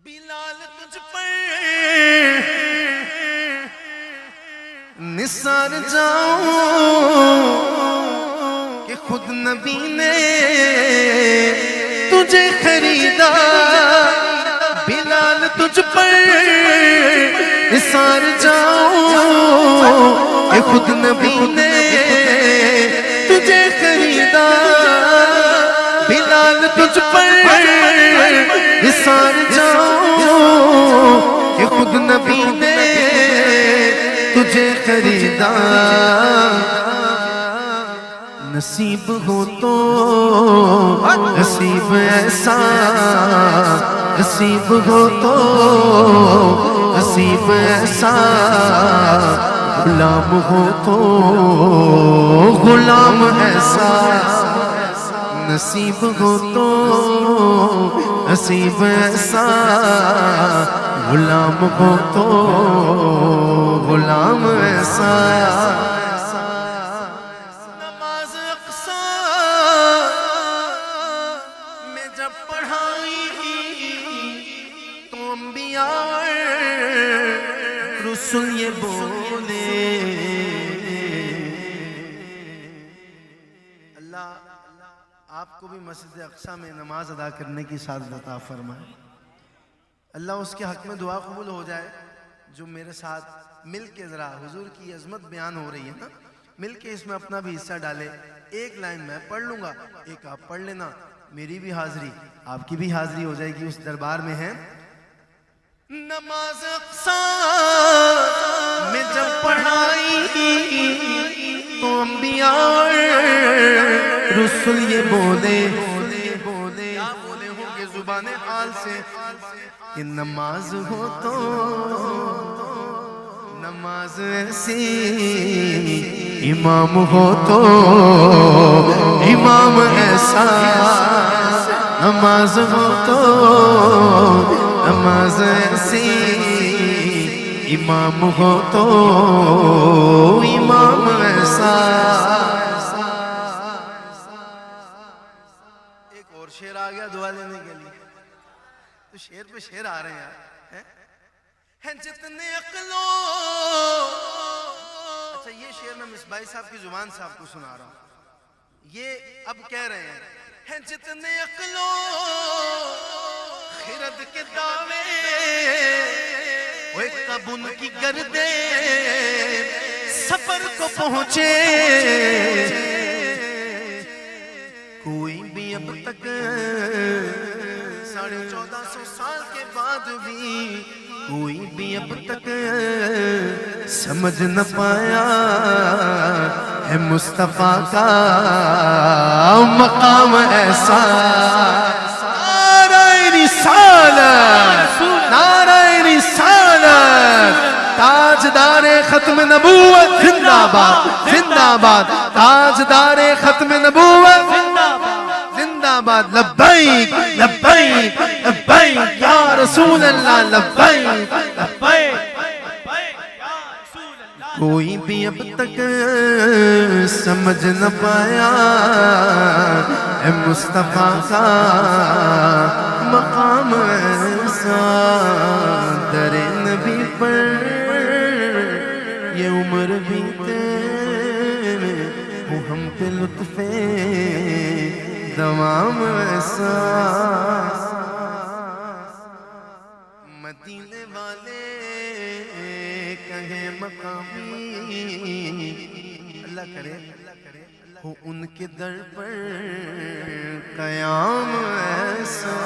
بلال تجھ پر نثار جاؤں کہ خود نبی نے تجھے خریدا. بلال تجھ پر نثار جاؤں کہ خود نبی نے تجھے خریدا. بلال تجھ پر نثار جاؤں کہ خود نبی نے تجھے خریدا. نصیب ہو تو نصیب ایسا، نصیب ہو تو نصیب ایسا، غلام ہو تو غلام ایسا. نصیب ہو تو نصیب ایسا، غلام ہو تو غلام ایسا. نماز اقصی میں جب پڑھائی تو انبیاء رسول یہ بولے. اللہ آپ کو بھی مسجد اقصی میں نماز ادا کرنے کی سعادت عطا فرمائے. اللہ اس کے حق میں دعا قبول ہو جائے. جو میرے ساتھ مل کے ذرا حضور کی عظمت بیان ہو رہی ہے نا، مل کے اس میں اپنا بھی حصہ ڈالے. ایک لائن میں پڑھ لوں گا، ایک آپ پڑھ لینا. میری بھی حاضری، آپ کی بھی حاضری ہو جائے گی اس دربار میں. ہے نماز اقصی میں جب پڑھائی تو انبیاء رسول یہ بولے. کیا بولے ہوں گے زبان حال سے کہ نماز ہو تو نماز ایسی، امام ہو تو امام ایسا. نماز ہو تو نماز ایسی، امام ہو تو امام ایسا. ایک اور شعر آ گیا دعا لینے کے لیے. تو شعر پہ شعر آ رہے ہیں یار. جتنے عقلوں، اچھا یہ شعر میں مصباحی صاحب کی زبان سے آپ کو سنا رہا ہوں. یہ اب کہہ رہے ہیں جتنے عقلوں خرد کے دعوے کب ان کی گردے سفر کو پہنچے. کوئی بھی اب تک 1450 سال کے بعد بھی کوئی بھی اب تک سمجھ نہ پایا ہے مصطفیٰ کا مقام ایسا. نعرہ رسالت، نعرہ رسالت، تاجدار ختم نبوت زندہ باد، زندہ باد. تاجدار ختم نبوت زندہ باد. لبیک لبیک لبیک یا رسول اللہ، لبیک لبیک. کوئی بھی اب تک سمجھ نہ پایا ہے مصطفیٰ کا مقام ایسا. در نبی پر یہ عمر بیتے وہ ہم پہ لطف دوام ایسا. مدینے والے کہیں مقامی، اللہ کرے ہو ان کے در پر قیام ایسا.